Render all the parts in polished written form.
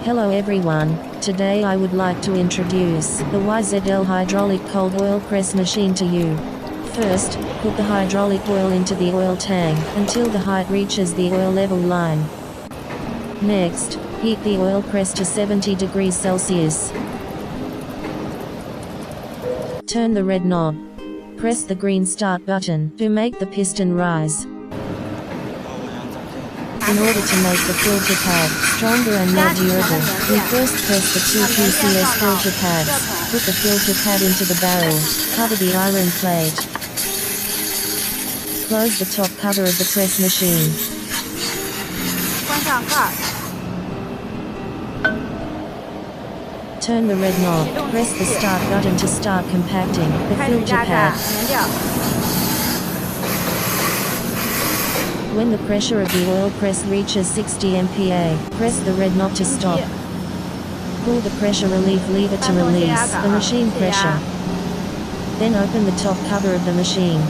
Hello everyone, today I would like to introduce the YZL hydraulic cold oil press machine to you. First, put the hydraulic oil into the oil tank until the height reaches the oil level line. Next, heat the oil press to 70 degrees Celsius. Turn the red knob. Press the green start button to make the piston rise. In order to make the filter pad stronger and more durable, we first press the 2 QCS filter pads, put the filter pad into the barrel, cover the iron plate. Close the top cover of the press machine. Turn the red knob, press the start button to start compacting the filter pad. When the pressure of the oil press reaches 60 MPa, press the red knob to stop. Pull the pressure relief lever to release the machine pressure. Then open the top cover of the machine.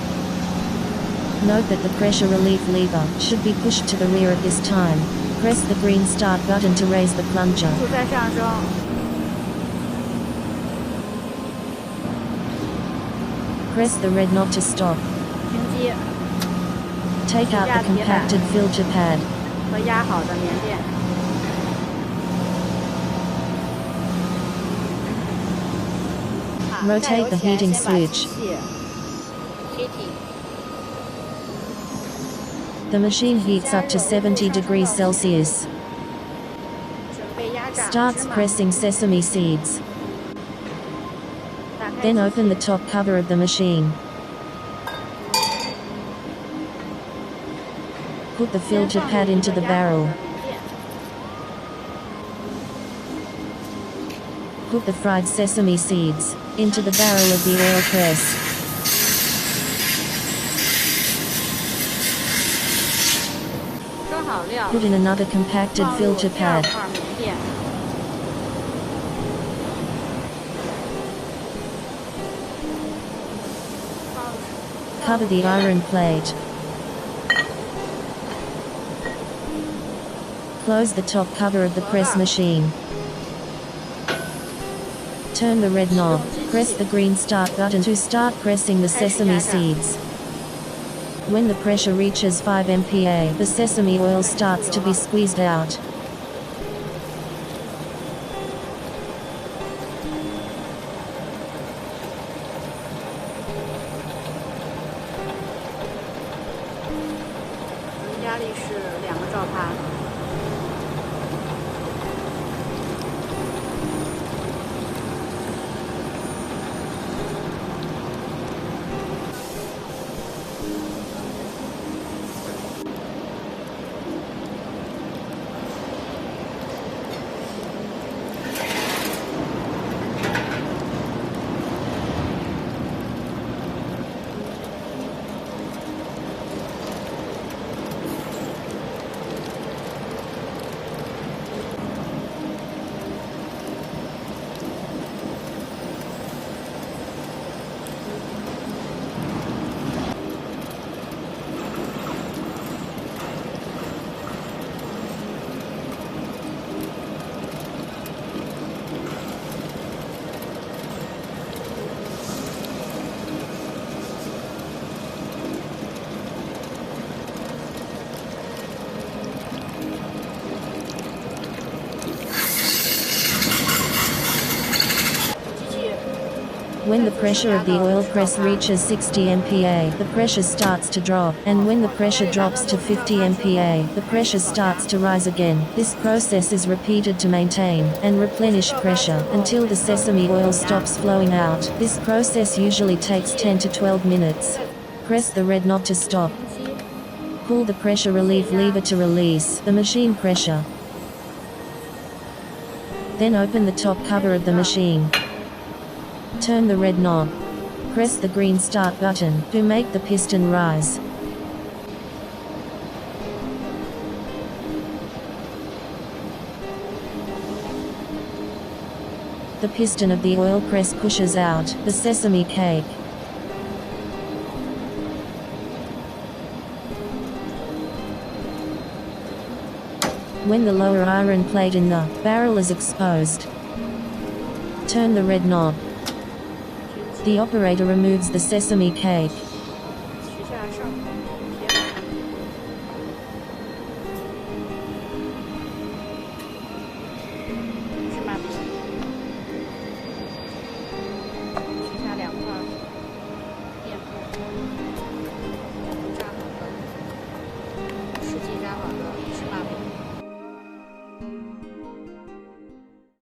Note that the pressure relief lever should be pushed to the rear at this time. Press the green start button to raise the plunger. Press the red knob to stop. Take out the compacted filter pad. Rotate the heating switch. The machine heats up to 70 degrees Celsius. Starts pressing sesame seeds. Then open the top cover of the machine. Put the filter pad into the barrel. Put the fried sesame seeds into the barrel of the oil press. Put in another compacted filter pad. Cover the iron plate. Close the top cover of the press machine. Turn the red knob. Press the green start button to start pressing the sesame seeds. When the pressure reaches 5 MPa, the sesame oil starts to be squeezed out. When the pressure of the oil press reaches 60 MPa, the pressure starts to drop, and when the pressure drops to 50 MPa, the pressure starts to rise again. This process is repeated to maintain and replenish pressure until the sesame oil stops flowing out. This process usually takes 10 to 12 minutes. Press the red knob to stop. Pull the pressure relief lever to release the machine pressure. Then open the top cover of the machine. Turn the red knob. Press the green start button to make the piston rise. The piston of the oil press pushes out the sesame cake. when the lower iron plate in the barrel is exposed. Turn the red knob. The operator removes the sesame cake. 取下上口。